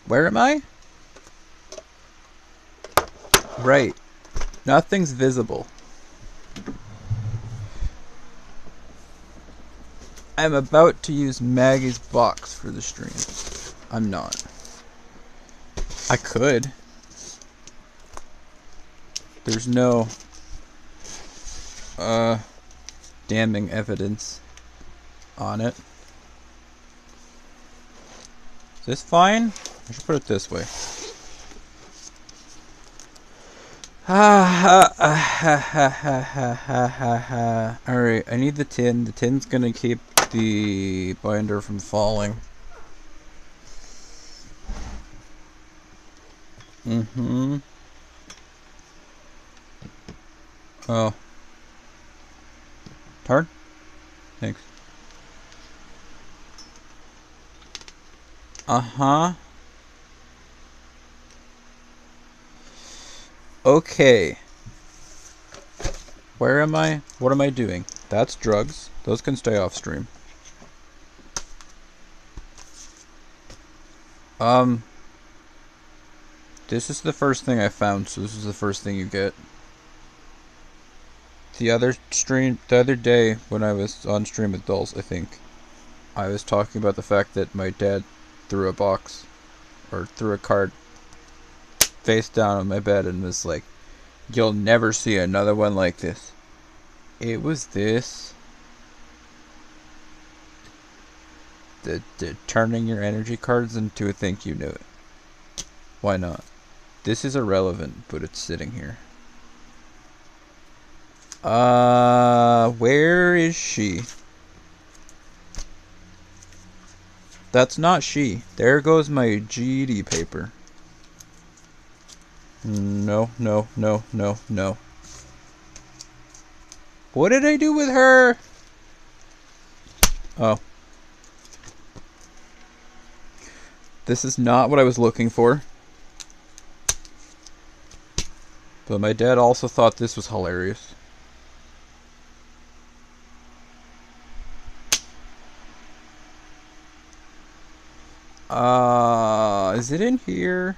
Where am I? Right. Nothing's visible. I'm about to use Maggie's box for the stream. I'm not. I could. There's no damning evidence on it. Is this fine? I should put it this way. Alright, I need the tin. The tin's gonna keep the binder from falling. Oh. Turn? Thanks. Okay. Where am I? What am I doing? That's drugs. Those can stay off stream. This is the first thing I found, so this is the first thing you get. The other day when I was on stream with Dolls, I think, I was talking about the fact that my dad threw a box, or threw a card face down on my bed and was like, "You'll never see another one like this." It was this. The turning your energy cards into a thank you note. Why not? This is irrelevant, but it's sitting here. Where is she? That's not she. There goes my GED paper. No, no, no, no, no. What did I do with her? Oh. This is not what I was looking for. But my dad also thought this was hilarious. Is it in here?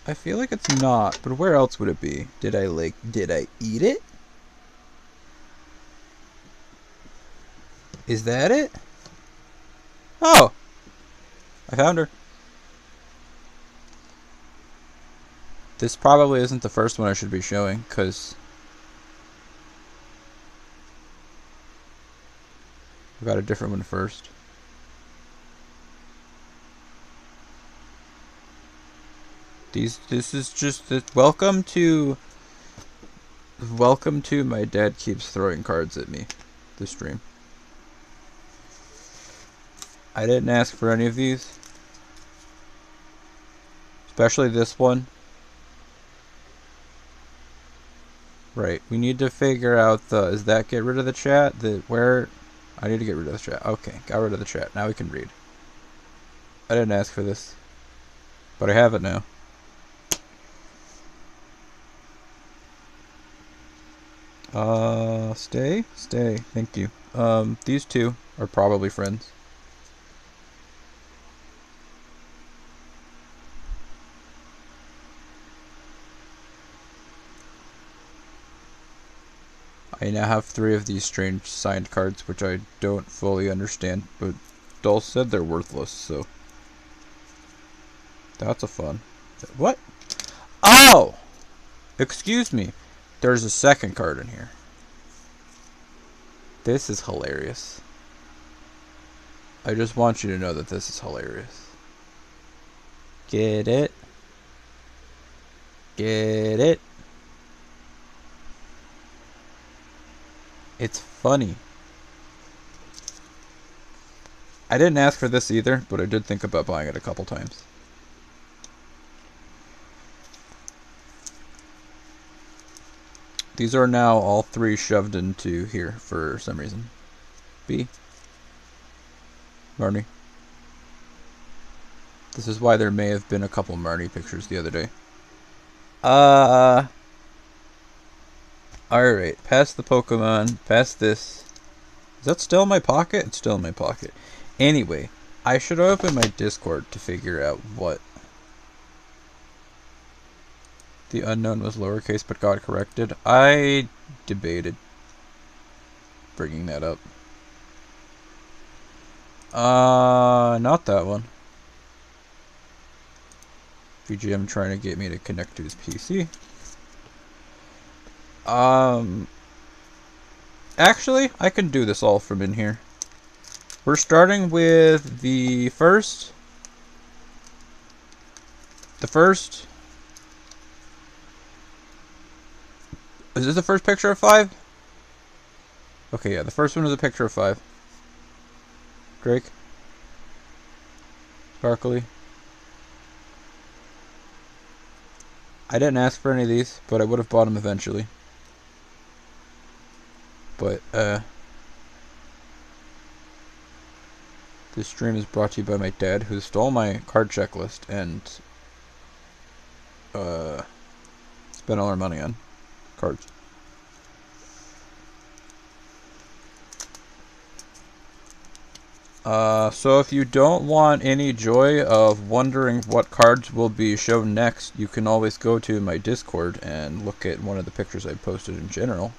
I feel like it's not, but where else would it be? Did I eat it? Is that it? Oh! I found her. This probably isn't the first one I should be showing, because I got a different one first. This is just welcome to my dad keeps throwing cards at me, the stream. I didn't ask for any of these, especially this one. Right, we need to figure out is that get rid of the chat? I need to get rid of the chat. Okay, got rid of the chat. Now we can read. I didn't ask for this, but I have it now. Stay. Thank you. These two are probably friends. I now have 3 of these strange signed cards, which I don't fully understand, but Dulce said they're worthless, so that's a fun. What? Oh! Excuse me. There's a second card in here. This is hilarious. I just want you to know that this is hilarious. Get it? Get it? It's funny. I didn't ask for this either, but I did think about buying it a couple times. These are now all 3 shoved into here for some reason. B. Marnie. This is why there may have been a couple Marnie pictures the other day. Alright, past the Pokemon, past this. Is that still in my pocket? It's still in my pocket. Anyway, I should open my Discord to figure out what the unknown was lowercase but got corrected. I debated bringing that up. Not that one. VGM trying to get me to connect to his PC. Actually, I can do this all from in here. We're starting with the first. Is this the first picture of 5? Okay, yeah, the first one is a picture of 5. Drake. Sparkly. I didn't ask for any of these, but I would have bought them eventually. But, this stream is brought to you by my dad, who stole my card checklist and, spent all our money on cards. So if you don't want any joy of wondering what cards will be shown next, you can always go to my Discord and look at one of the pictures I posted in general.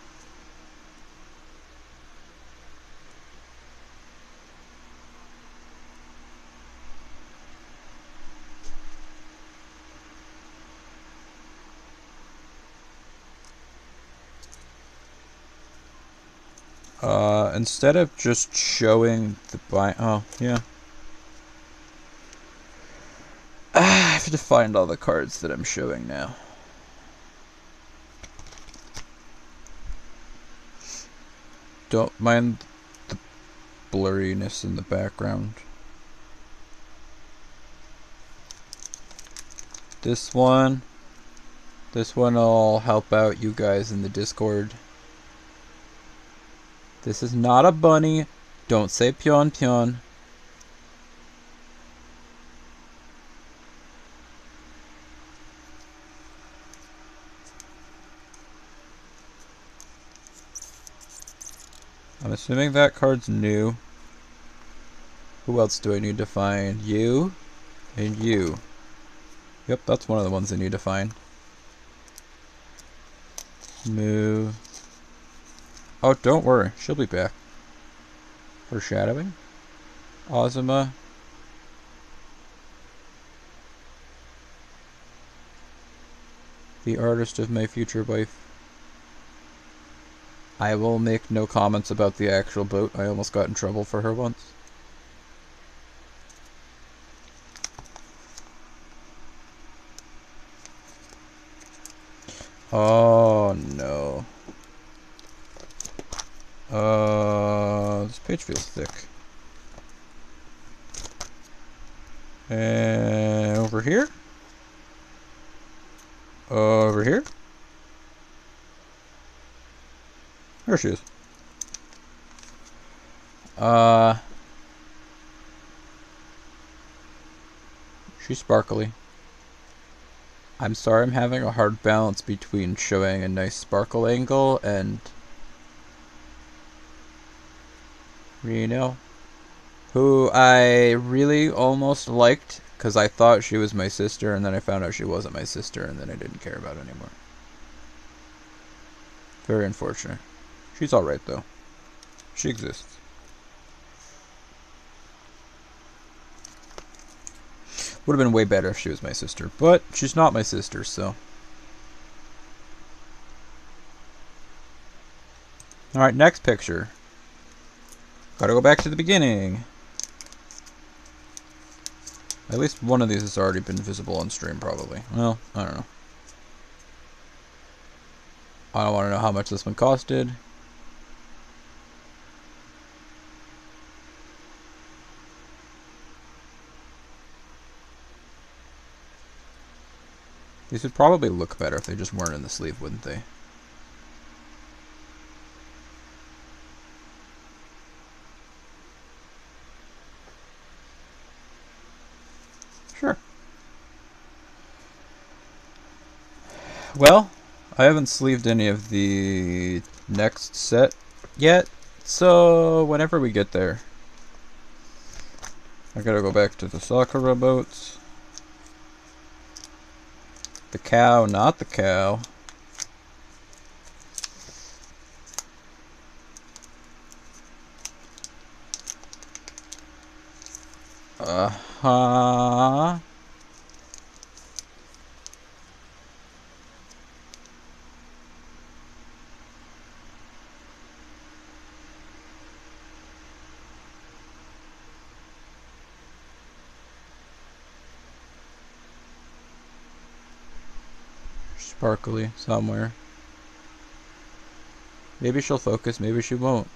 Instead of just showing the oh, yeah. I have to find all the cards that I'm showing now. Don't mind the blurriness in the background. This one will help out you guys in the Discord. This is not a bunny. Don't say pion pion. I'm assuming that card's new. Who else do I need to find? You and you. Yep, that's one of the ones I need to find. Move. Oh, don't worry. She'll be back. Foreshadowing. Ozma. The artist of my future wife. I will make no comments about the actual boat. I almost got in trouble for her once. Oh no. This page feels thick. And over here? Over here? There she is. She's sparkly. I'm sorry I'm having a hard balance between showing a nice sparkle angle and Reno, who I really almost liked because I thought she was my sister, and then I found out she wasn't my sister, and then I didn't care about it anymore. Very unfortunate. She's alright though. She exists. Would have been way better if she was my sister, but she's not my sister, so. Alright, next picture. Gotta go back to the beginning. At least one of these has already been visible on stream, probably. Well, I don't know. I don't want to know how much this one costed. These would probably look better if they just weren't in the sleeve, wouldn't they? Sure. Well, I haven't sleeved any of the next set yet, so whenever we get there. I gotta go back to the Sakura boats. The cow, not the cow. Uh-huh. Sparkly somewhere. Maybe she'll focus, maybe she won't.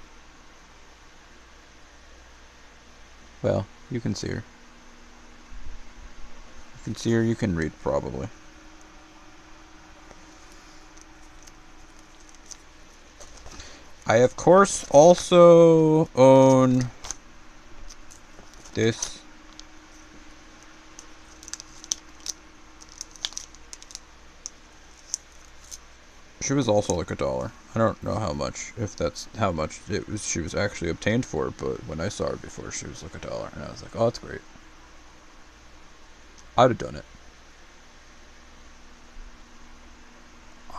Well, you can see her. You can see her, you can read, probably. I, of course, also own this. She was also like $1. I don't know how much, if that's how much it was she was actually obtained for, but when I saw her before, she was like $1, and I was like, oh, that's great. I'd have done it.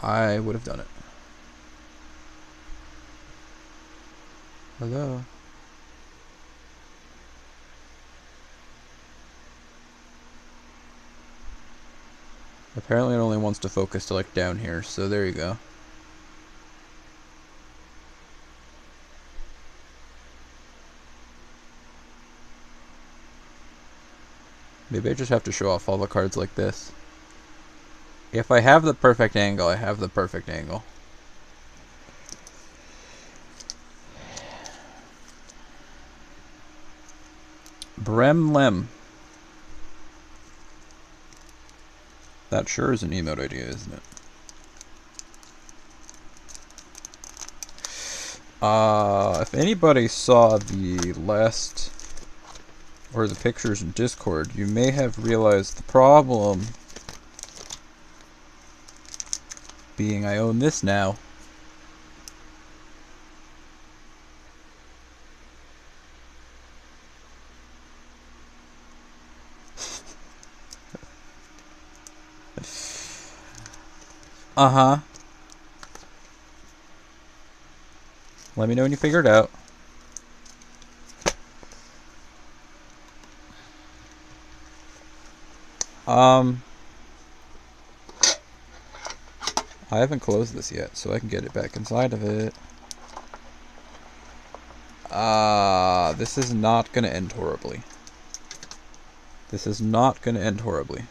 I would have done it. Hello. Apparently it only wants to focus to like down here, so there you go. Maybe I just have to show off all the cards like this. If I have the perfect angle, I have the perfect angle. Bremlem. That sure is an emote idea, isn't it? If anybody saw the last, or the pictures in Discord, you may have realized the problem being I own this now. Uh-huh. Let me know when you figure it out. I haven't closed this yet, so I can get it back inside of it. This is not gonna end horribly. This is not gonna end horribly.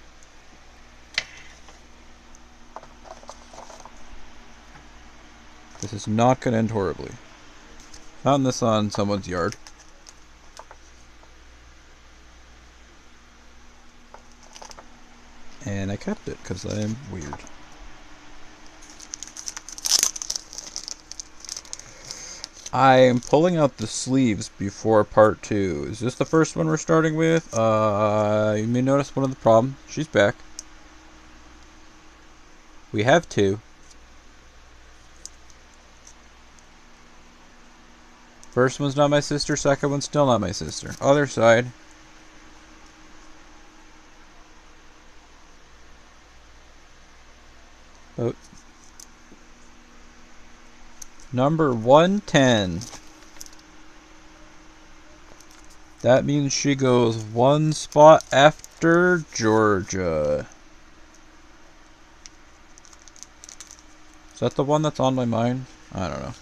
This is not gonna end horribly. Found this on someone's yard. And I kept it, because I am weird. I am pulling out the sleeves before part 2. Is this the first one we're starting with? You may notice one of the problems. She's back. We have 2. First one's not my sister, second one's still not my sister. Other side. Boat. Number 110. That means she goes one spot after Georgia. Is that the one that's on my mind? I don't know.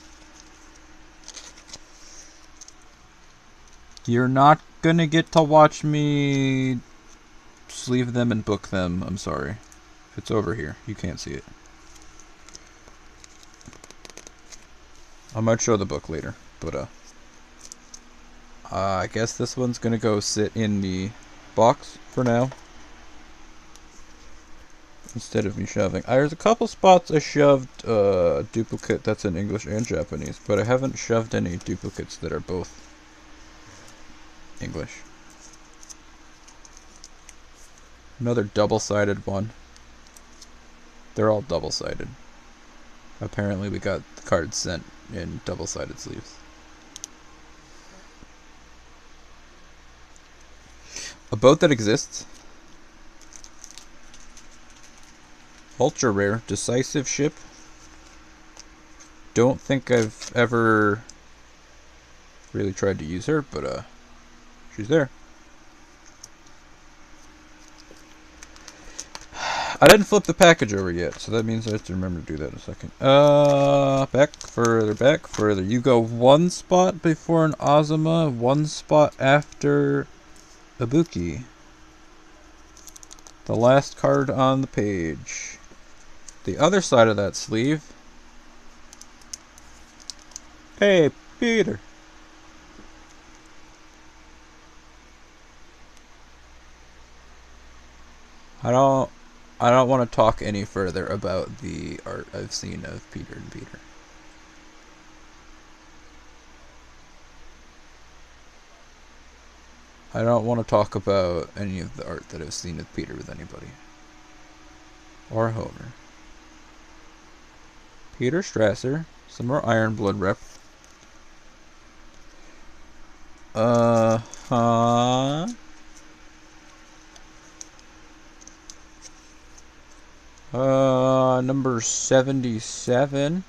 You're not gonna get to watch me sleeve them and book them. I'm sorry. It's over here. You can't see it. I might show the book later, but I guess this one's gonna go sit in the box for now, instead of me shoving. There's a couple spots I shoved duplicate that's in English and Japanese, but I haven't shoved any duplicates that are both English. Another double-sided one. They're all double-sided. Apparently we got the cards sent in double-sided sleeves. A boat that exists. Ultra rare. Decisive ship. Don't think I've ever really tried to use her, but she's there. I didn't flip the package over yet, so that means I have to remember to do that in a second. Back further. You go one spot before an Azuma, one spot after Ibuki. The last card on the page. The other side of that sleeve. Hey, Peter. I don't want to talk any further about the art I've seen of Peter and Peter. I don't want to talk about any of the art that I've seen of Peter with anybody. Or Homer. Peter Strasser. Some more Iron Blood rep. Number 77.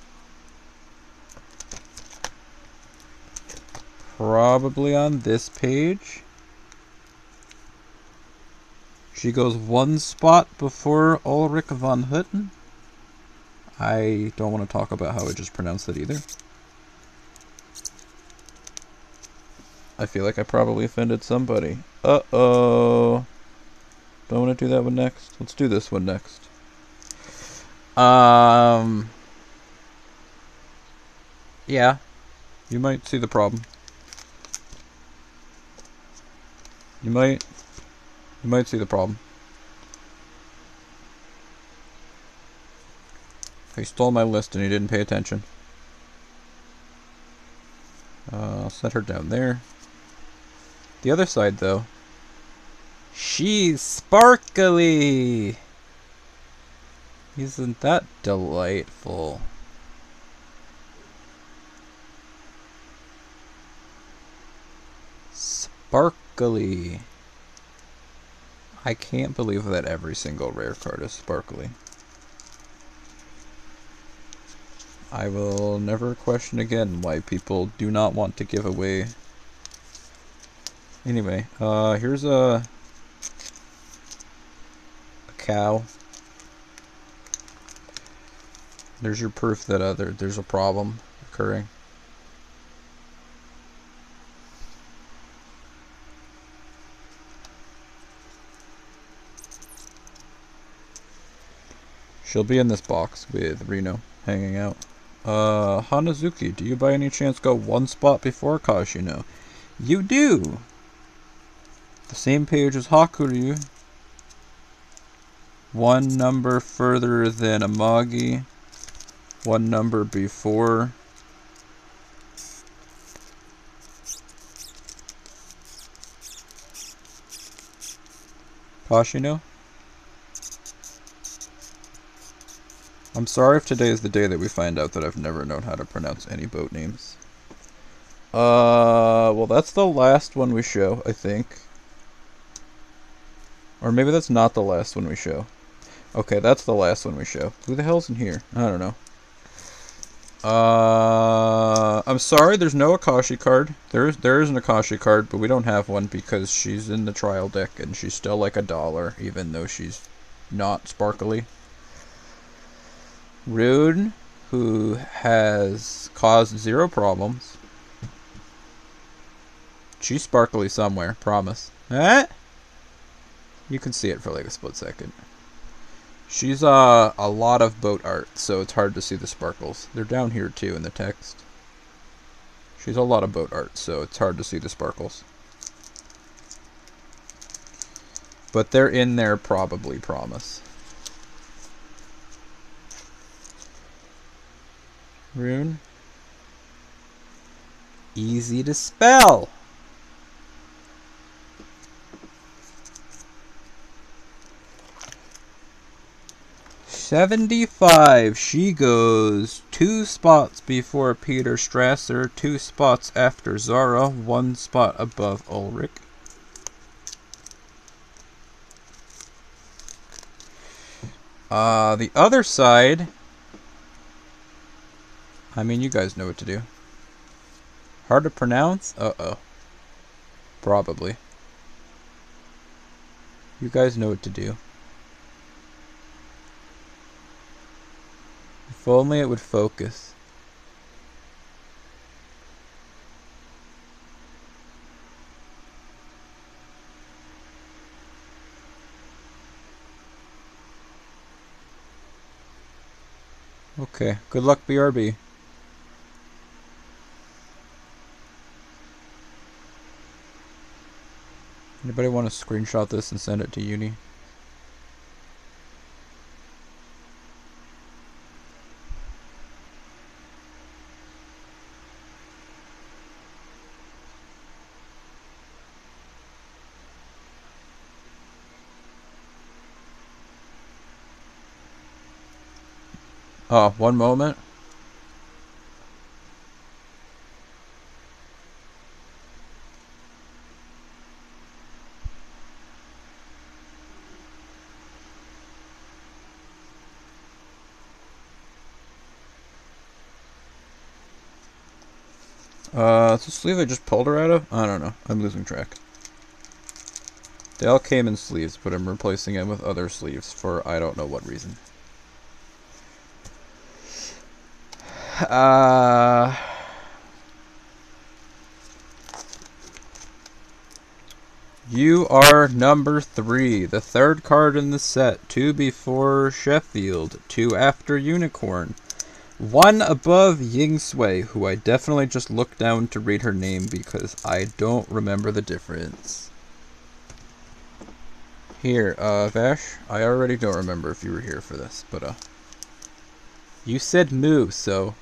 Probably on this page. She goes one spot before Ulrich von Hutten. I don't want to talk about how I just pronounced it either. I feel like I probably offended somebody. Uh-oh. Don't want to do that one next. Let's do this one next. Yeah. You might see the problem. You might see the problem. He stole my list and he didn't pay attention. I'll set her down there. The other side, though. She's sparkly! Isn't that delightful? Sparkly. I can't believe that every single rare card is sparkly. I will never question again why people do not want to give away. Anyway, here's a cow. There's your proof that there's a problem occurring. She'll be in this box with Reno hanging out. Hanazuki, do you by any chance go one spot before Kashino? You do! The same page as Hakuryu. One number further than Amagi. One number before. Kashino? I'm sorry if today is the day that we find out that I've never known how to pronounce any boat names. Well, that's the last one we show, I think. Or maybe that's not the last one we show. Okay, that's the last one we show. Who the hell's in here? I don't know. I'm sorry, there's no Akashi card. There is an Akashi card, but we don't have one because she's in the trial deck and she's still like $1, even though she's not sparkly. Rune, who has caused 0 problems. She's sparkly somewhere, promise. Eh? You can see it for like a split second. She's a lot of boat art, so it's hard to see the sparkles. They're down here too in the text. She's a lot of boat art, so it's hard to see the sparkles. But they're in there probably, promise. Rune. Easy to spell. $75. She goes 2 spots before Peter Strasser, 2 spots after Zara, 1 spot above Ulrich. The other side... I mean, you guys know what to do. Hard to pronounce? Uh-oh. Probably. You guys know what to do. If only it would focus. Okay, good luck, BRB. Anybody want to screenshot this and send it to uni? Oh, one moment. It's a sleeve I just pulled her out of? I don't know. I'm losing track. They all came in sleeves, but I'm replacing them with other sleeves for I don't know what reason. You are number 3, the third card in the set. 2 before Sheffield, 2 after Unicorn. 1 above Ying Sui, who I definitely just looked down to read her name because I don't remember the difference. Here, Vash, I already don't remember if you were here for this, but, you said moo, so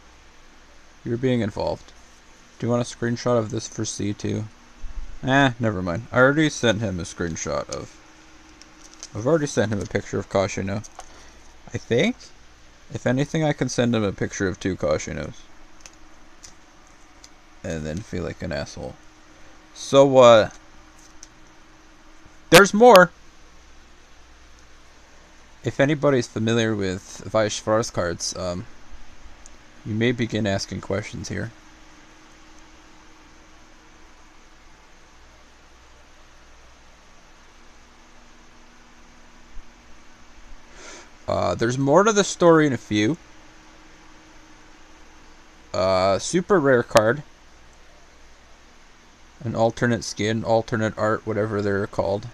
you're being involved. Do you want a screenshot of this for C2? Never mind. I already sent him a screenshot of... I've already sent him a picture of Kashino. I think? If anything, I can send him a picture of 2 Kashinos. And then feel like an asshole. So, there's more! If anybody's familiar with Vaishvar's cards, you may begin asking questions here. There's more to the story in a few. Super rare card. An alternate skin, alternate art, whatever they're called.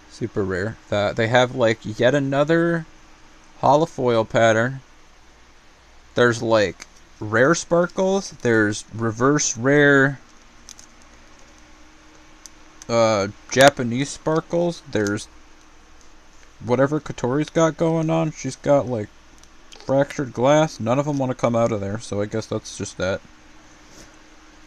Super rare. They have like yet another holofoil pattern. There's like rare sparkles. There's reverse rare Japanese sparkles. There's whatever Katori's got going on. She's got like fractured glass. None of them want to come out of there, so I guess that's just that.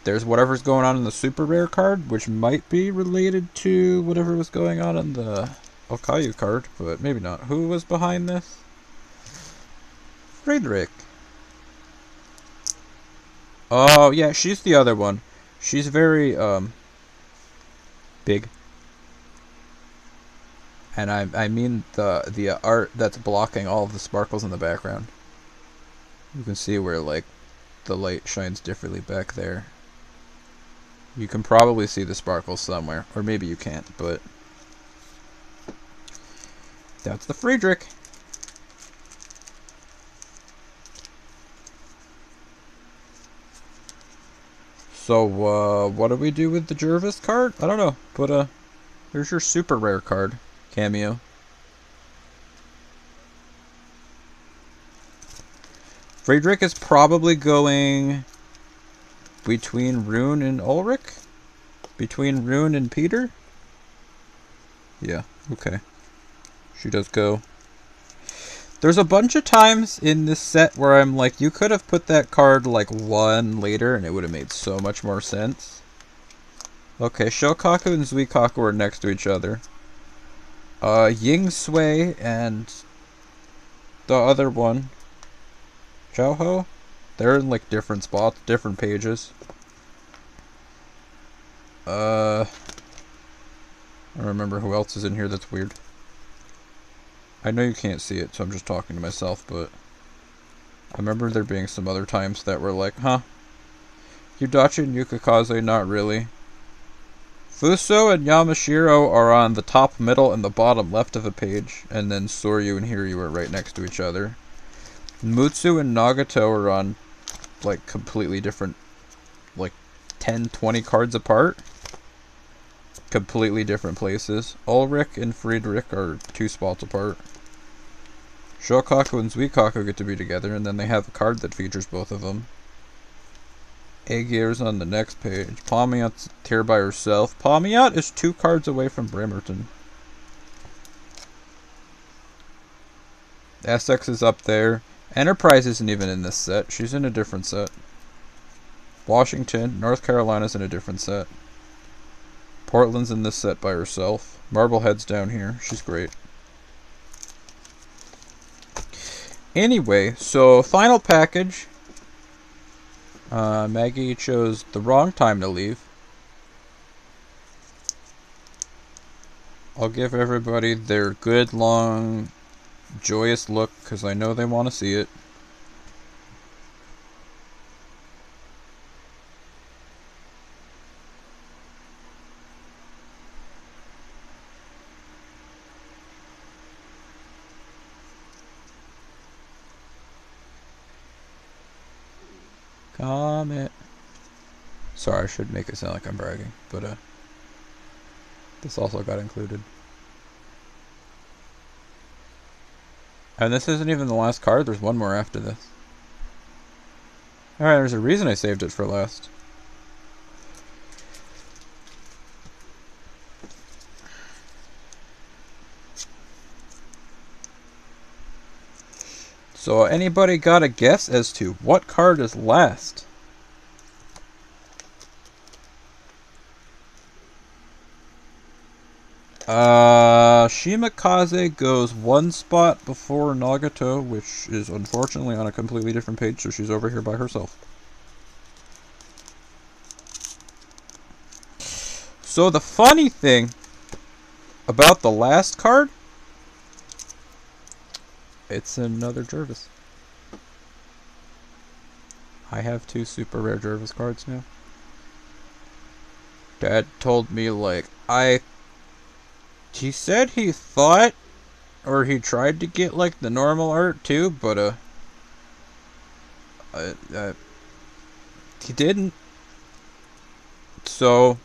There's whatever's going on in the super rare card, which might be related to whatever was going on in the Okayu card, but maybe not. Who was behind this? Friedrich. Oh, yeah, she's the other one. She's very, big. And I mean the art that's blocking all of the sparkles in the background. You can see where, like, the light shines differently back there. You can probably see the sparkles somewhere. Or maybe you can't, but... that's the Friedrich. So, what do we do with the Jervis card? I don't know, but, here's your super rare card. Cameo. Friedrich is probably going between Rune and Ulrich? Between Rune and Peter? Yeah, okay. She does go. There's a bunch of times in this set where I'm like, you could have put that card like 1 later and it would have made so much more sense. Okay, Shokaku and Zuikaku are next to each other. Ying Sui and the other one, Chouho, they're in like different spots, different pages. I don't remember who else is in here that's weird. I know you can't see it, so I'm just talking to myself, but I remember there being some other times that were like, huh, Yudachi and Yukikaze, not really. Fuso and Yamashiro are on the top middle and the bottom left of a page, and then Soryu and Hiryu are right next to each other. Mutsu and Nagato are on, like, completely different, like, 10, 20 cards apart. Completely different places. Ulrich and Friedrich are 2 spots apart. Shokaku and Zuikaku get to be together, and then they have a card that features both of them. Aegir's on the next page. Pamiat's here by herself. Pamiat is 2 cards away from Bremerton. Essex is up there. Enterprise isn't even in this set. She's in a different set. Washington, North Carolina's in a different set. Portland's in this set by herself. Marblehead's down here. She's great. Anyway, so final package. Maggie chose the wrong time to leave. I'll give everybody their good, long, joyous look, because I know they want to see it. Comment. Sorry, I should make it sound like I'm bragging, but this also got included. And this isn't even the last card, there's one more after this. Alright, there's a reason I saved it for last. So anybody got a guess as to what card is last? Shimakaze goes 1 spot before Nagato, which is unfortunately on a completely different page, so she's over here by herself. So the funny thing about the last card, it's another Jervis. I have 2 super rare Jervis cards now. Dad told me, like, he said he thought, or he tried to get, like, the normal art too, but, he didn't. So,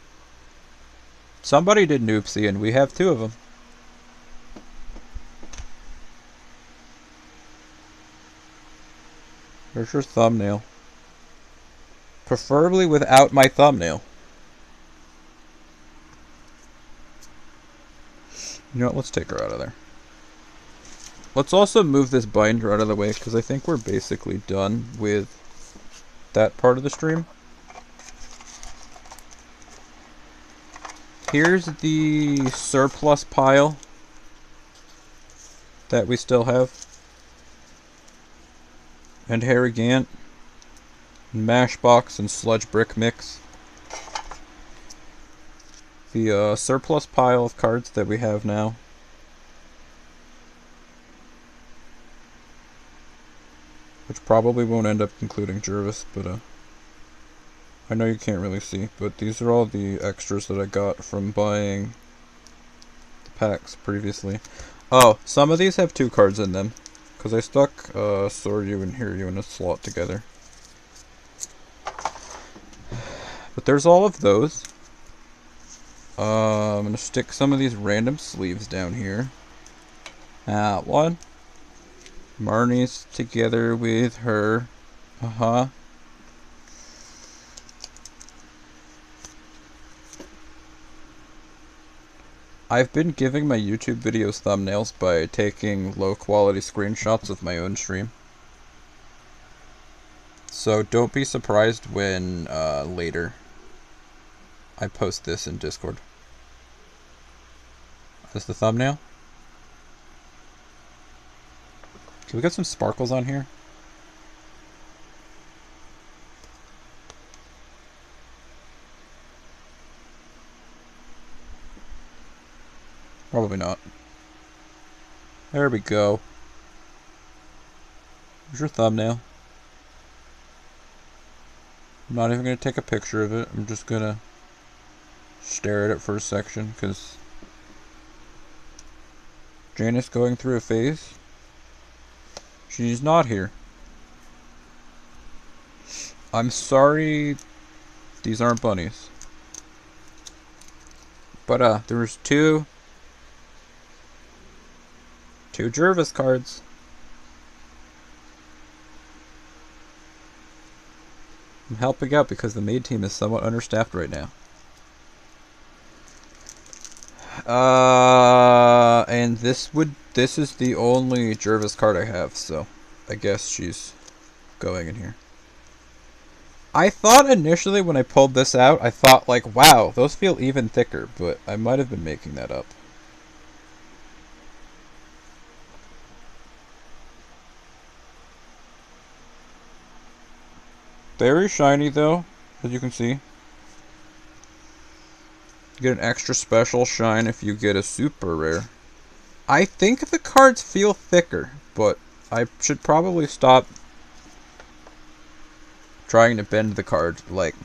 somebody did Noopsy, and we have 2 of them. There's your thumbnail. Preferably without my thumbnail. You know what, let's take her out of there. Let's also move this binder out of the way, because I think we're basically done with that part of the stream. Here's the surplus pile that we still have. And Harry Gant, Mashbox, and Sludge Brick Mix. The surplus pile of cards that we have now. Which probably won't end up including Jervis, but I know you can't really see, but these are all the extras that I got from buying the packs previously. Oh, some of these have 2 cards in them, because I stuck Soryu and Hiryu in a slot together. But there's all of those. I'm going to stick some of these random sleeves down here. That one. Marnie's together with her. I've been giving my YouTube videos thumbnails by taking low quality screenshots of my own stream. So don't be surprised when later I post this in Discord. Is the thumbnail? Can we get some sparkles on here? Probably not. There we go. Here's your thumbnail. I'm not even going to take a picture of it. I'm just going to stare at it for a section because Janice going through a phase. She's not here. I'm sorry these aren't bunnies. But there's two Jervis cards. I'm helping out because the maid team is somewhat understaffed right now. And this is the only Jervis card I have, so I guess she's going in here. I thought initially when I pulled this out, I thought like, wow, those feel even thicker, but I might have been making that up. Very shiny though, as you can see. You get an extra special shine if you get a super rare. I think the cards feel thicker, but I should probably stop trying to bend the card. Like,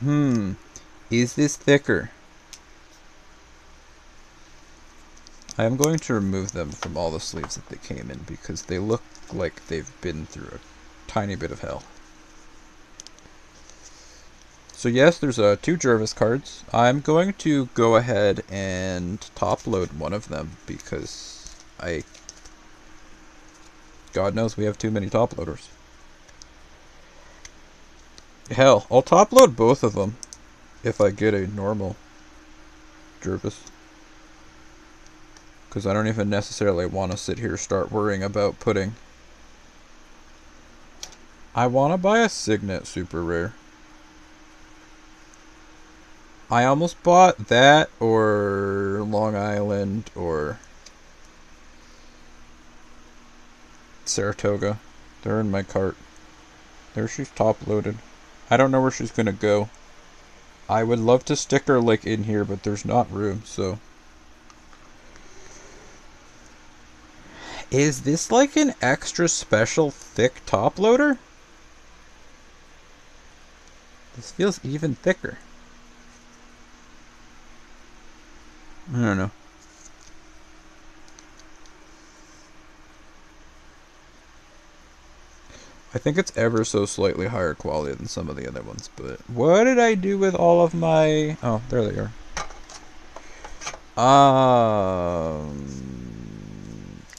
is this thicker? I am going to remove them from all the sleeves that they came in because they look like they've been through a tiny bit of hell. So yes, there's two Jervis cards. I'm going to go ahead and top load one of them because God knows we have too many top loaders. Hell, I'll top load both of them if I get a normal Jervis. Because I don't even necessarily want to sit here start worrying about putting... I want to buy a Signet Super Rare. I almost bought that or Long Island or Saratoga. They're in my cart. There she's top loaded. I don't know where she's going to go. I would love to stick her like in here, but there's not room, so... Is this like an extra special thick top loader? This feels even thicker. I don't know. I think it's ever so slightly higher quality than some of the other ones, but what did I do with all of my... Oh, there they are.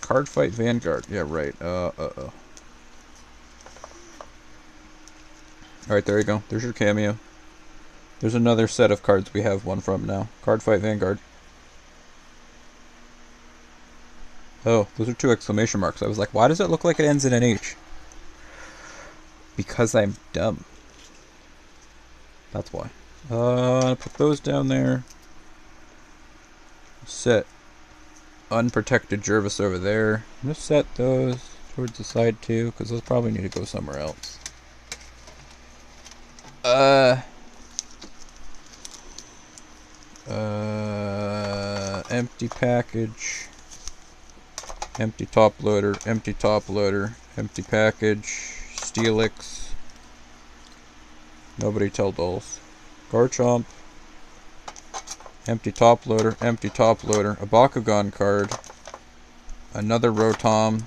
Card Fight Vanguard. Yeah, right. Alright, there you go. There's your cameo. There's another set of cards we have one from now. Card Fight Vanguard. Oh, those are 2 exclamation marks. I was like, why does it look like it ends in an H? Because I'm dumb. That's why. Put those down there. Set unprotected Jervis over there. I'm going to set those towards the side too, because those probably need to go somewhere else. Empty package. Empty top loader, empty top loader, empty package, Steelix. Nobody tell dolls. Garchomp. Empty top loader, a Bakugan card, another Rotom,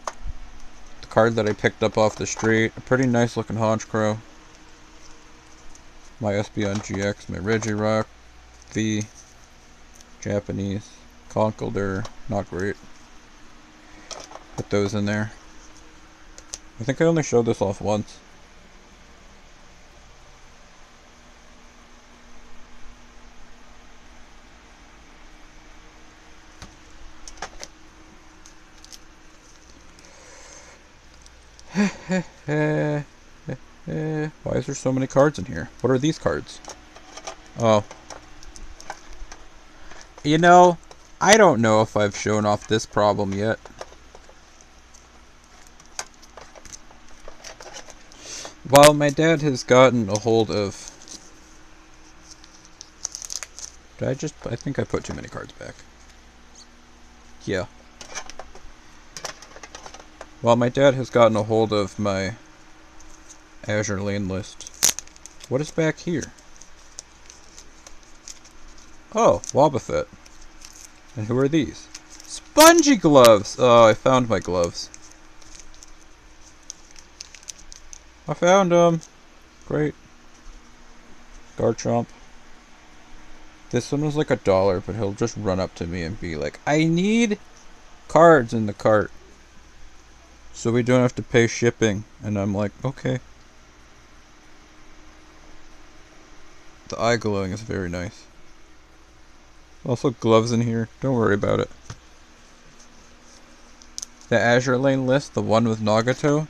the card that I picked up off the street, a pretty nice looking Honchkrow, my Espeon GX, my Regirock, the Japanese, Conkeldurr, not great. Put those in there. I think I only showed this off once. Why is there so many cards in here? What are these cards? Oh. You know, I don't know if I've shown off this problem yet. Well, my dad has gotten a hold of... I think I put too many cards back. Yeah. Well, my dad has gotten a hold of my Azure Lane list. What is back here? Oh, Wobbuffet. And who are these? Spongy gloves! Oh, I found my gloves. I found them. Great. Garchomp. This one was like $1, but he'll just run up to me and be like, I need cards in the cart, so we don't have to pay shipping. And I'm like, okay. The eye glowing is very nice. Also gloves in here. Don't worry about it. The Azure Lane list, the one with Nagato,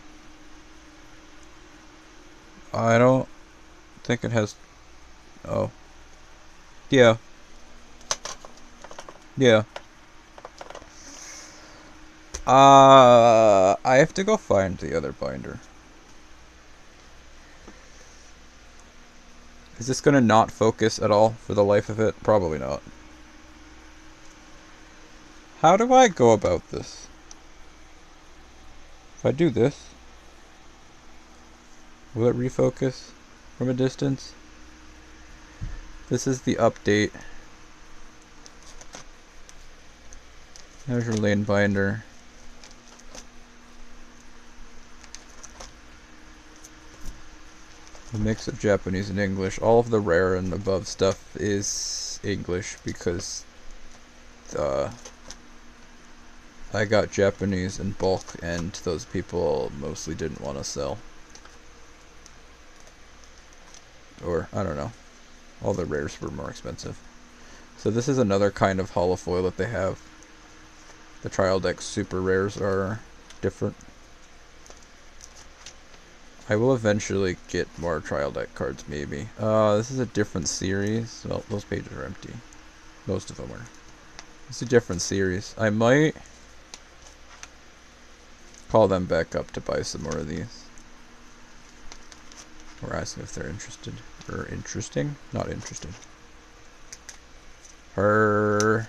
I don't think it has... Oh. Yeah. Yeah. I have to go find the other binder. Is this gonna not focus at all for the life of it? Probably not. How do I go about this? If I do this, will it refocus from a distance? This is the update. Azure Lane binder. A mix of Japanese and English. All of the rare and above stuff is English because I got Japanese in bulk and those people mostly didn't want to sell. Or, I don't know. All the rares were more expensive. So this is another kind of holofoil that they have. The trial deck super rares are different. I will eventually get more trial deck cards, maybe. This is a different series. Well, those pages are empty. Most of them are. It's a different series. I might call them back up to buy some more of these. Or ask if they're interested. Or interesting? Not interested. Would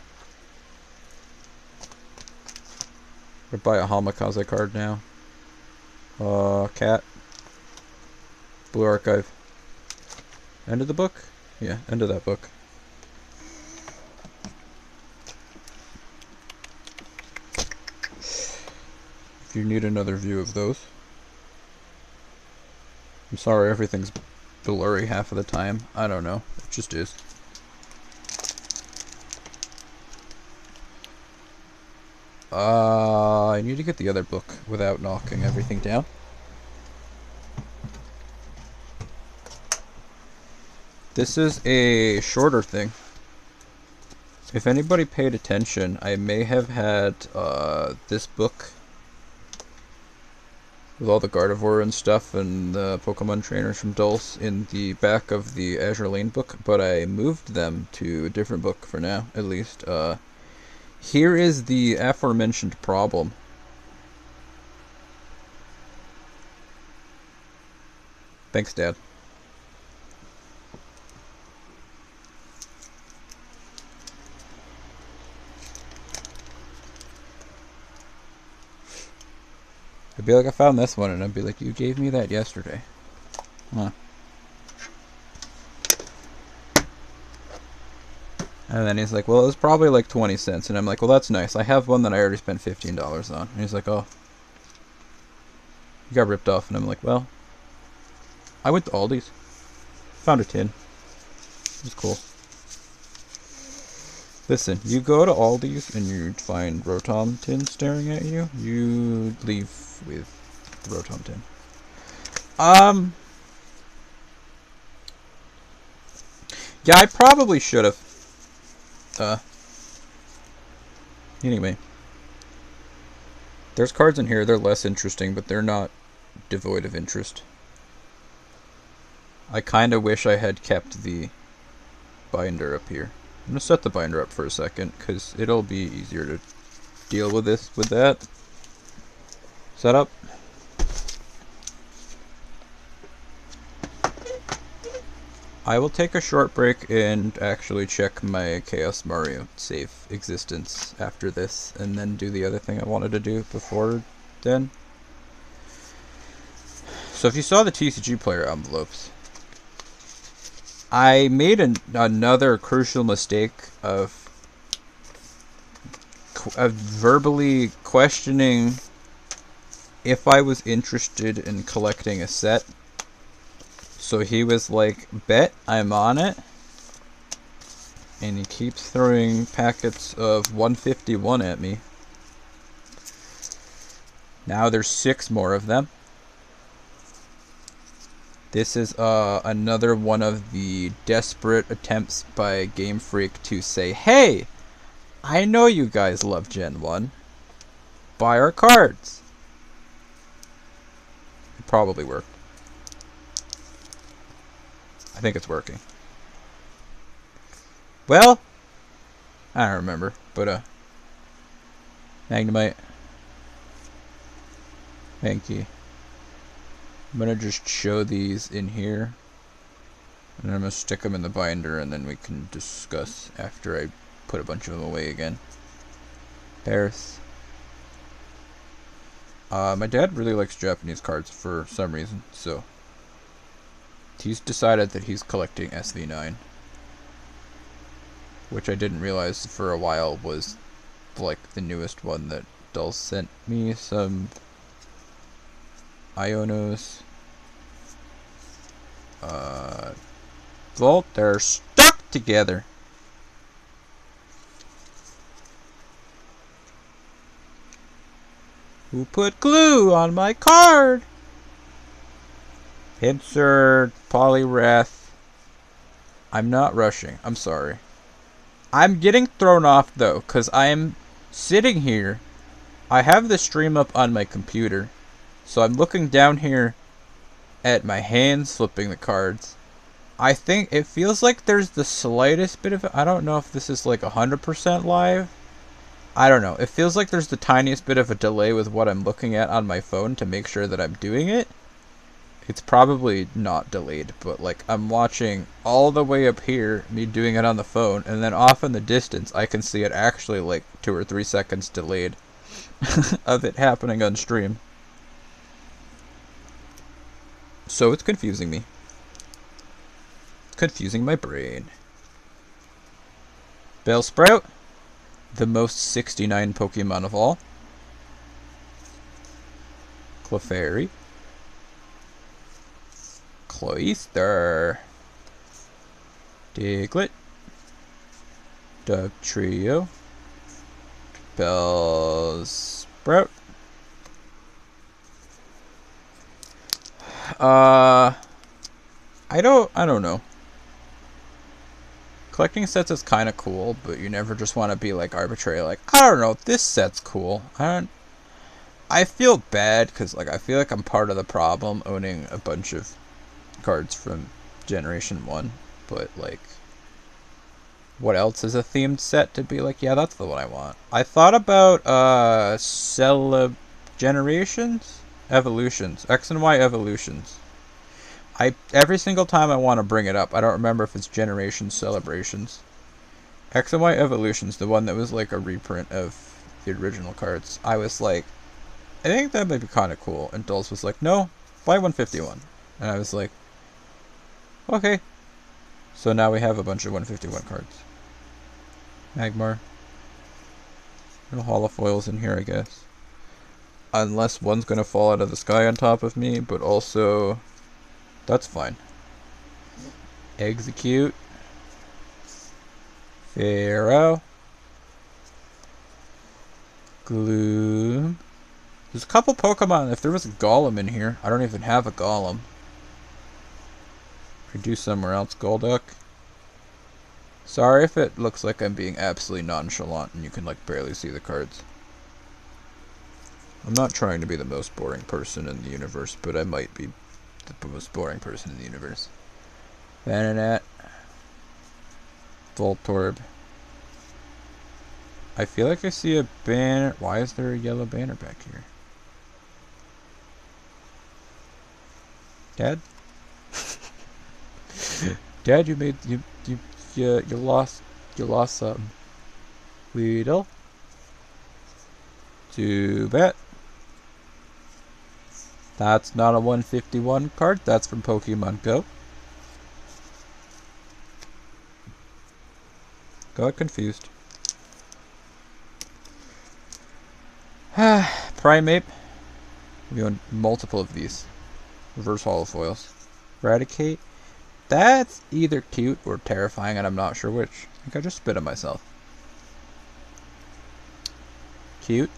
buy a Hamikaze card now. Cat. Blue Archive. End of the book? Yeah, end of that book. If you need another view of those. I'm sorry, everything's blurry half of the time. I don't know. It just is. I need to get the other book without knocking everything down. This is a shorter thing. If anybody paid attention, I may have had this book with all the Gardevoir and stuff and the Pokemon trainers from Dulce in the back of the Azure Lane book, but I moved them to a different book for now, at least. Here is the aforementioned problem. Thanks, Dad. I'd be like, I found this one, and I'd be like, you gave me that yesterday. Huh. And then he's like, well, it was probably like 20 cents. And I'm like, well, that's nice. I have one that I already spent $15 on. And he's like, oh, you got ripped off. And I'm like, well, I went to Aldi's. Found a tin. It was cool. Listen, you go to Aldi's and you find Rotom tin staring at you, you leave with the Rotom tin. Yeah, I probably should have. Anyway. There's cards in here, they're less interesting, but they're not devoid of interest. I kinda wish I had kept the binder up here. I'm gonna set the binder up for a second, because it'll be easier to deal with this with that. Set up. I will take a short break and actually check my Chaos Mario save existence after this, and then do the other thing I wanted to do before then. So if you saw the TCGPlayer envelopes, I made another crucial mistake of verbally questioning if I was interested in collecting a set. So he was like, bet I'm on it. And he keeps throwing packets of 151 at me. Now there's 6 more of them. This is another one of the desperate attempts by Game Freak to say, hey, I know you guys love Gen 1. Buy our cards. It probably worked. I think it's working. Well, I don't remember, but Magnemite. Thank you. I'm gonna just show these in here, and I'm gonna stick them in the binder, and then we can discuss after I put a bunch of them away again. Paris. My dad really likes Japanese cards for some reason, so he's decided that he's collecting SV9, which I didn't realize for a while was like the newest one that Dulce sent me. Some Ionos. Vault, they're stuck together. Who put glue on my card? Insert Polyrath. I'm not rushing. I'm sorry. I'm getting thrown off though, because I am sitting here. I have the stream up on my computer, so I'm looking down here at my hands flipping the cards. I think it feels like there's the slightest bit of it. I don't know if this is like 100% live. I don't know. It feels like there's the tiniest bit of a delay with what I'm looking at on my phone to make sure that I'm doing it. It's probably not delayed, but like I'm watching all the way up here, me doing it on the phone, and then off in the distance I can see it actually like 2 or 3 seconds delayed of it happening on stream. So it's confusing me. Confusing my brain. Bellsprout, the most 69 Pokemon of all. Clefairy. Cloyster. Diglett. Dugtrio. Bellsprout. I don't know. Collecting sets is kind of cool, but you never just want to be like arbitrary, like, I don't know, this set's cool. I feel bad because like I feel like I'm part of the problem owning a bunch of cards from Generation 1, but like what else is a themed set to be like, yeah, that's the one I want. I thought about Generations? Evolutions. X and Y Evolutions. Every single time I want to bring it up, I don't remember if it's Generations Celebrations. X and Y Evolutions, the one that was like a reprint of the original cards. I was like, I think that might be kind of cool. And Dulce was like, no, buy 151. And I was like, okay. So now we have a bunch of 151 cards. Magmar. No holofoils in here, I guess. Unless one's going to fall out of the sky on top of me, but also that's fine. Execute. Pharaoh. Gloom. There's a couple Pokemon. If there was a Golem in here, I don't even have a Golem. Or do somewhere else. Golduck. Sorry if it looks like I'm being absolutely nonchalant and you can like barely see the cards. I'm not trying to be the most boring person in the universe, but I might be the most boring person in the universe. Bananat. Voltorb. I feel like I see a banner. Why is there a yellow banner back here? Dad? Dad, you lost something. Weedle. Zubat. That's not a 151 card. That's from Pokemon Go. Got confused. Primeape. We own multiple of these. Reverse holofoils. Eradicate. That's either cute or terrifying, and I'm not sure which. I think I just spit on myself. Cute.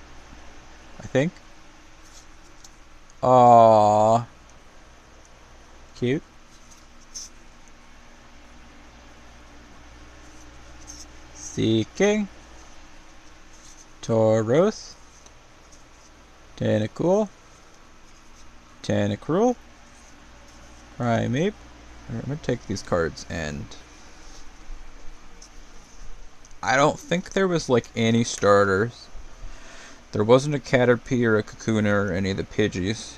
I think. Aww. Cute. Seeking. Tauros. Tentacool. Tentacruel. Primeape. I'm going to take these cards, and I don't think there was like any starters. There wasn't a Caterpie or a Kakuna or any of the Pidgeys.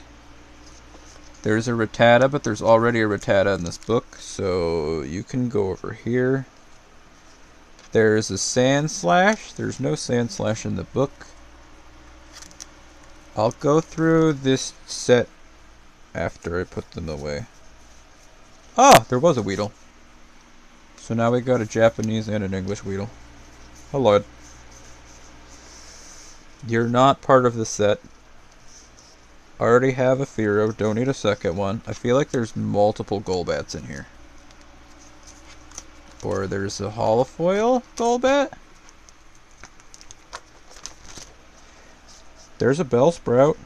There's a Rattata, but there's already a Rattata in this book, so you can go over here. There's a Sandslash. There's no Sandslash in the book. I'll go through this set after I put them away. Oh, there was a Weedle. So now we got a Japanese and an English Weedle. Hello. You're not part of the set. I already have a Fearow, don't need a second one. I feel like there's multiple Golbats in here. Or there's a holofoil Golbat. There's a Bellsprout.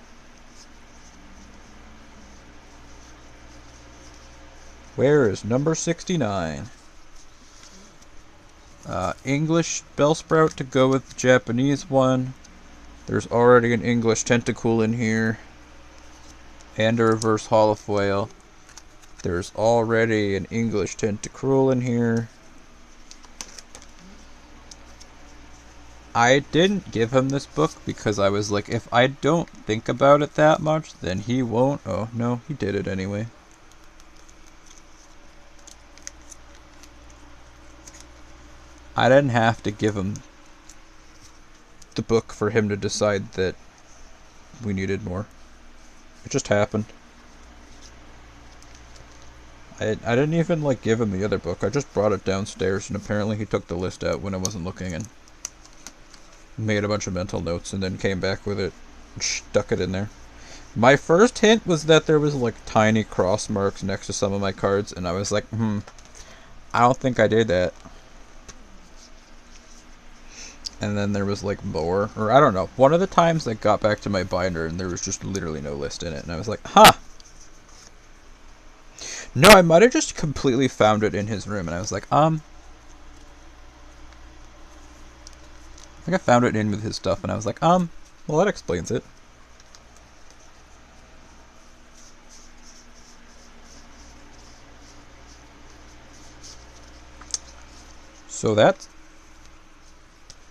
Where is number 69? English Bellsprout to go with the Japanese one. There's already an English Tentacool in here. And a reverse holofoil. There's already an English Tentacruel in here. I didn't give him this book because I was like, if I don't think about it that much, then he won't. Oh, no, he did it anyway. I didn't have to give him the book for him to decide that we needed more. It just happened. I didn't even like give him the other book. I just brought it downstairs, and apparently he took the list out when I wasn't looking and made a bunch of mental notes and then came back with it and stuck it in there. My first hint was that there was like tiny cross marks next to some of my cards, and I was like, I don't think I did that. And then there was like more, or I don't know. One of the times I got back to my binder and there was just literally no list in it, and I was like, huh. No, I might have just completely found it in his room, and I was like, I think I found it in with his stuff, and I was like, well, that explains it. So that's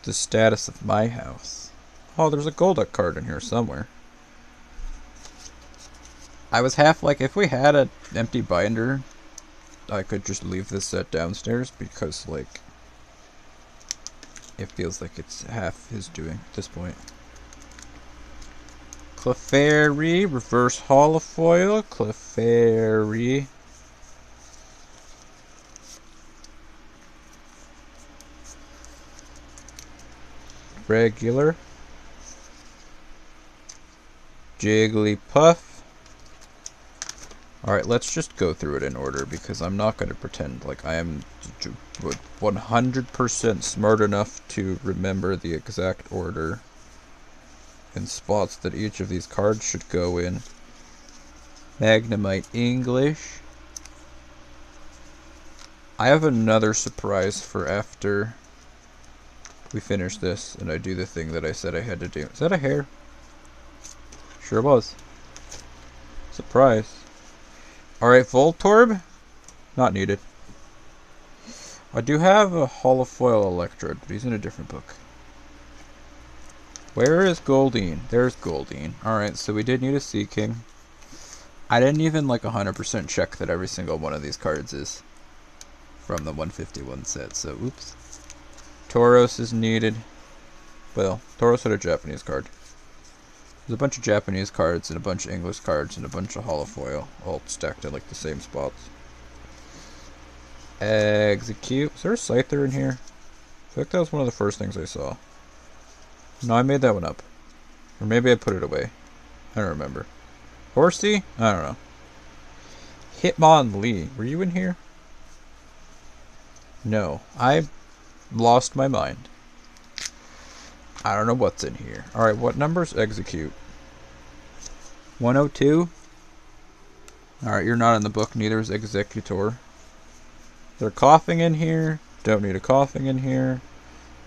the status of my house. Oh, there's a Golduck card in here somewhere. I was half like, if we had an empty binder, I could just leave this set downstairs because, like, it feels like it's half his doing at this point. Clefairy, reverse holofoil, Clefairy. Regular. Jigglypuff. Alright, let's just go through it in order because I'm not going to pretend like I am 100% smart enough to remember the exact order and spots that each of these cards should go in. Magnemite English. I have another surprise for after we finish this and I do the thing that I said I had to do. Is that a hair? Sure was. Surprise. Alright, Voltorb. Not needed. I do have a holofoil Electrode, but he's in a different book. Where is Goldeen? There's Goldeen. Alright, so we did need a Sea King. I didn't even like 100% check that every single one of these cards is from the 151 set, so oops. Tauros is needed. Well, Tauros had a Japanese card. There's a bunch of Japanese cards and a bunch of English cards and a bunch of holofoil all stacked in like the same spots. Execute. Is there a Scyther in here? I feel like that was one of the first things I saw. No, I made that one up. Or maybe I put it away. I don't remember. Horsey? I don't know. Hitmonlee. Were you in here? No. I lost my mind. I don't know what's in here. Alright, what numbers execute? 102? Alright, you're not in the book. Neither is Executor. They're coughing in here. Don't need a coughing in here.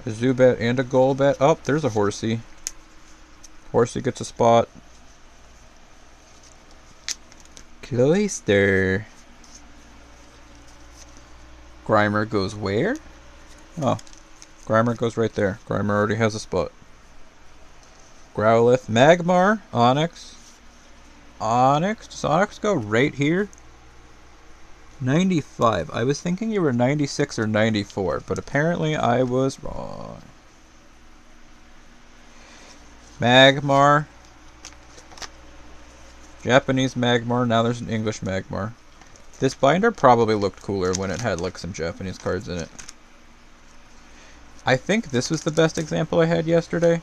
A Zubat and a Golbat. Oh, there's a Horsey. Horsey gets a spot. Cloyster. Grimer goes where? Oh, Grimer goes right there. Grimer already has a spot. Growlithe. Magmar. Onyx. Onyx. Does Onyx go right here? 95. I was thinking you were 96 or 94, but apparently I was wrong. Magmar. Japanese Magmar. Now there's an English Magmar. This binder probably looked cooler when it had like some Japanese cards in it. I think this was the best example I had yesterday.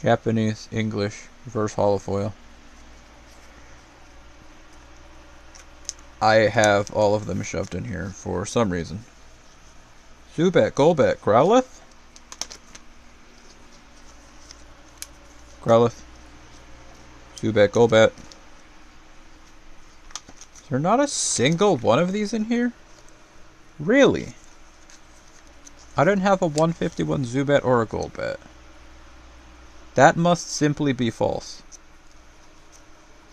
Japanese, English, reverse holofoil. I have all of them shoved in here for some reason. Zubat, Golbat, Growlithe? Growlithe. Zubat, Golbat. Is there not a single one of these in here? Really? I don't have a 151 Zubat or a Golbat. That must simply be false.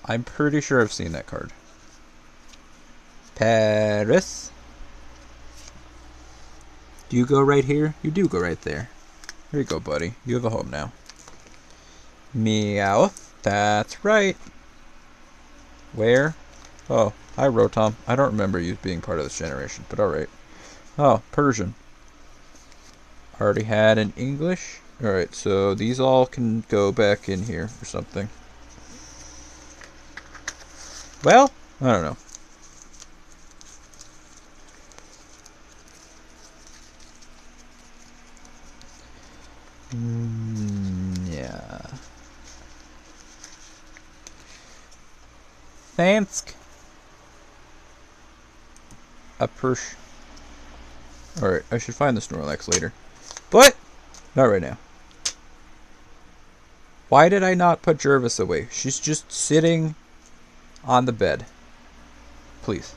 I'm pretty sure I've seen that card. Paris. Do you go right here? You do go right there. Here you go, buddy. You have a home now. Meowth. That's right. Where? Oh, hi, Rotom. I don't remember you being part of this generation, but alright. Oh, Persian. Already had an English. Alright, so these all can go back in here or something. Well, I don't know. Yeah. Thanks. A Persh. Alright, I should find the Snorlax later. But, not right now. Why did I not put Jervis away? She's just sitting on the bed. Please.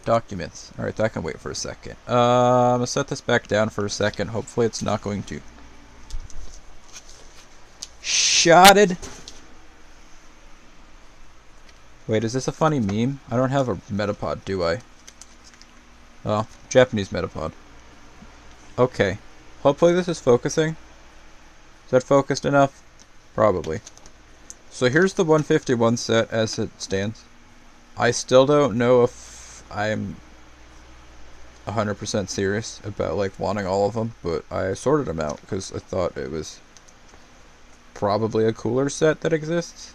Documents. Alright, that can wait for a second. I'm gonna set this back down for a second. Hopefully it's not going to. Shotted. Wait, is this a funny meme? I don't have a Metapod, do I? Oh, Japanese Metapod. Okay. Hopefully this is focusing. Is that focused enough? Probably. So here's the 151 set as it stands. I still don't know if I'm 100% serious about like wanting all of them, but I sorted them out because I thought it was probably a cooler set that exists.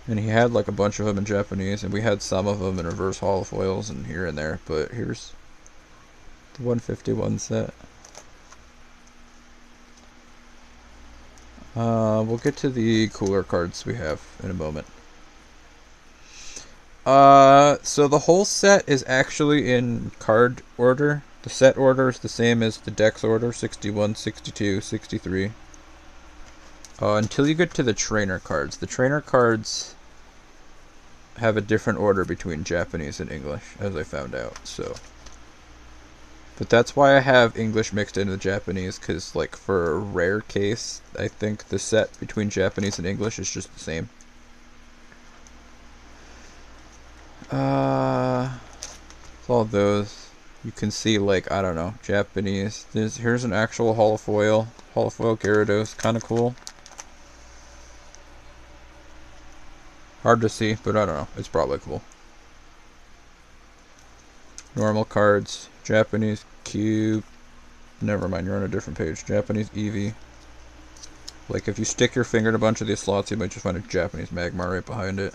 And he had like a bunch of them in Japanese, and we had some of them in reverse holofoils and here and there, but here's the 151 set. We'll get to the cooler cards we have in a moment. So the whole set is actually in card order. The set order is the same as the dex order, 61, 62, 63. Until you get to the trainer cards. The trainer cards have a different order between Japanese and English, as I found out, so. But that's why I have English mixed into the Japanese, because, like, for a rare case, I think the set between Japanese and English is just the same. All those. You can see, like, I don't know, Japanese. Here's an actual holofoil. Holofoil Gyarados, kind of cool. Hard to see, but I don't know. It's probably cool. Normal cards. Japanese Cube. Never mind, you're on a different page. Japanese Eevee. Like, if you stick your finger in a bunch of these slots, you might just find a Japanese Magmar right behind it.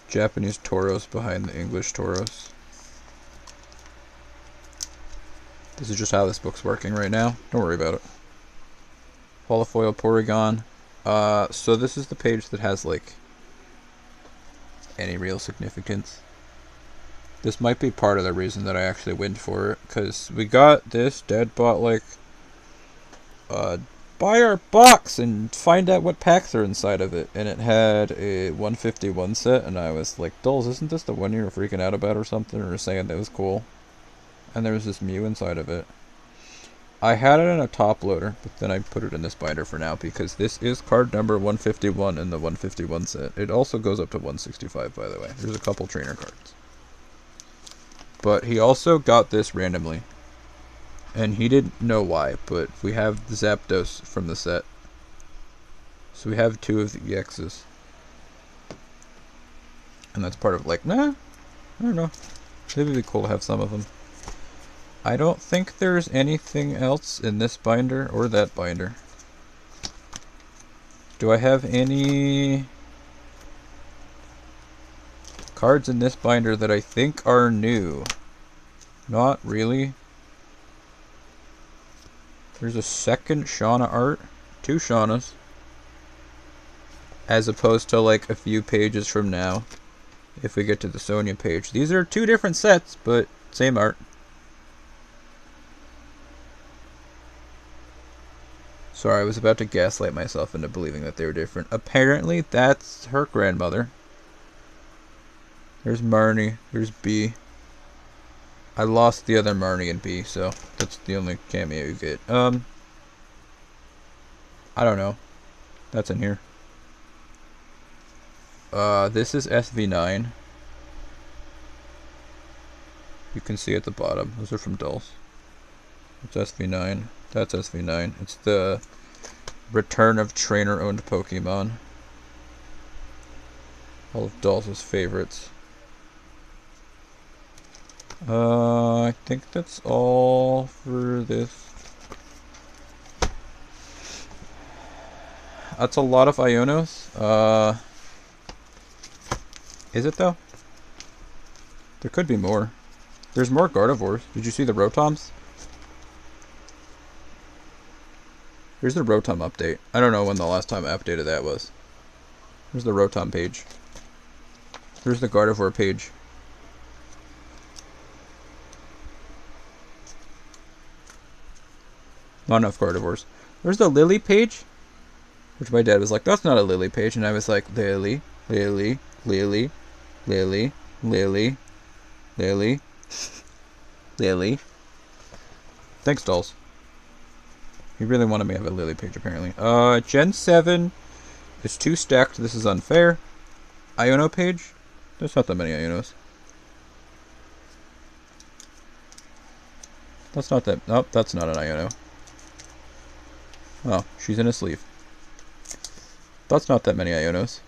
Japanese Tauros behind the English Tauros. This is just how this book's working right now. Don't worry about it. Holofoil Porygon. So this is the page that has, like, any real significance. This might be part of the reason that I actually went for it, because we got this. Dad bought, like, buy our box and find out what packs are inside of it. And it had a 151 set, and I was like, Dulls, isn't this the one you were freaking out about or something, or saying that was cool? And there was this Mew inside of it. I had it in a top loader, but then I put it in this binder for now, because this is card number 151 in the 151 set. It also goes up to 165, by the way. There's a couple trainer cards. But he also got this randomly. And he didn't know why, but we have the Zapdos from the set. So we have 2 of the EXs. And that's part of, like, nah, I don't know. Maybe it'd be cool to have some of them. I don't think there's anything else in this binder or that binder. Do I have any cards in this binder that I think are new? Not really. There's a second Shauna art. 2 Shaunas. As opposed to, like, a few pages from now. If we get to the Sonya page. These are 2 different sets, but same art. Sorry, I was about to gaslight myself into believing that they were different. Apparently, that's her grandmother. There's Marnie. There's B. I lost the other Marnie and B, so that's the only cameo you get. I don't know. That's in here. This is SV9. You can see at the bottom. Those are from Dulls. It's SV9. That's SV9. It's the return of trainer-owned Pokemon. All of Dulls' favorites. I think that's all for this. That's a lot of Ionos. Is it though? There could be more. There's more Gardevoirs. Did you see the Rotoms? Here's the Rotom update. I don't know when the last time I updated that was. Here's the Rotom page. Here's the Gardevoir page. Not enough Gardevoirs. There's the Lily page, which my dad was like, that's not a Lily page. And I was like, Lily, Lily, Lily, Lily, Lily, Lily, Lily. Thanks, Dolls. He really wanted me to have a Lily page, apparently. Gen 7 is 2 stacked. This is unfair. Iono page. There's not that many Ionos. That's not that. Nope, that's not an Iono. Oh, she's in a sleeve. That's not that many Ionos.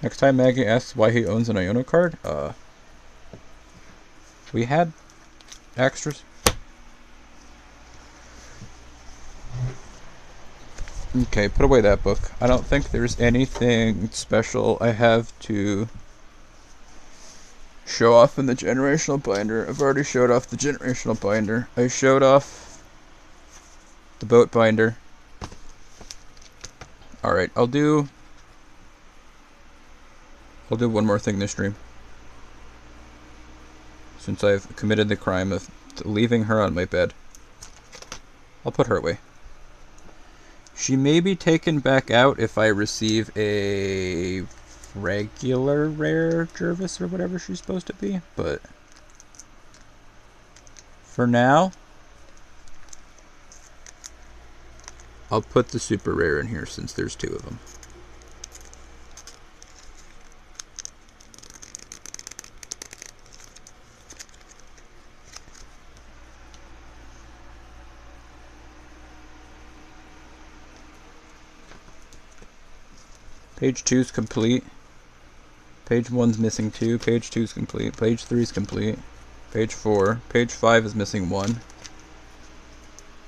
Next time Maggie asks why he owns an Iono card, we had extras. Okay, put away that book. I don't think there's anything special I have to show off in the generational binder. I've already showed off the generational binder. I showed off the boat binder. Alright, I'll do one more thing this stream. Since I've committed the crime of leaving her on my bed. I'll put her away. She may be taken back out if I receive a regular rare Jervis or whatever she's supposed to be, but for now, I'll put the super rare in here since there's 2 of them. Page 2's complete. Page 1's missing 2. Page 2's complete. Page 3's complete. Page 4. Page 5 is missing 1.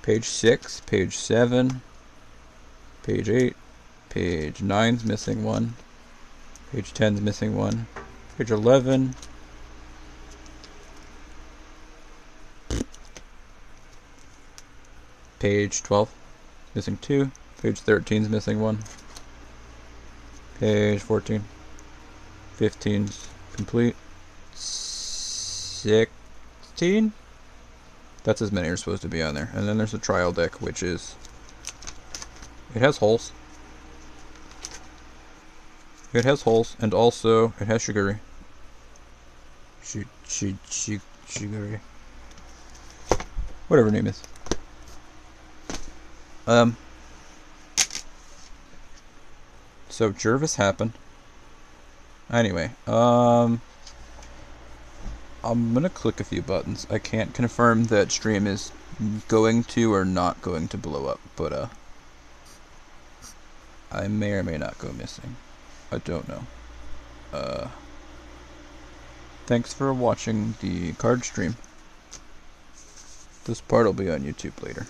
Page 6. Page 7. Page 8. Page 9's missing 1. Page 10's missing 1. Page 11. Page 12. Missing 2. Page 13's missing 1. Page 14. 15's complete. 16? That's as many are supposed to be on there. And then there's a trial deck, which is... It has holes. It has holes, and also it has Shiguri. Shiguri. Whatever her name is. So Jervis happened. Anyway, I'm gonna click a few buttons. I can't confirm that stream is going to or not going to blow up, but I may or may not go missing. I don't know. Thanks for watching the card stream. This part will be on YouTube later.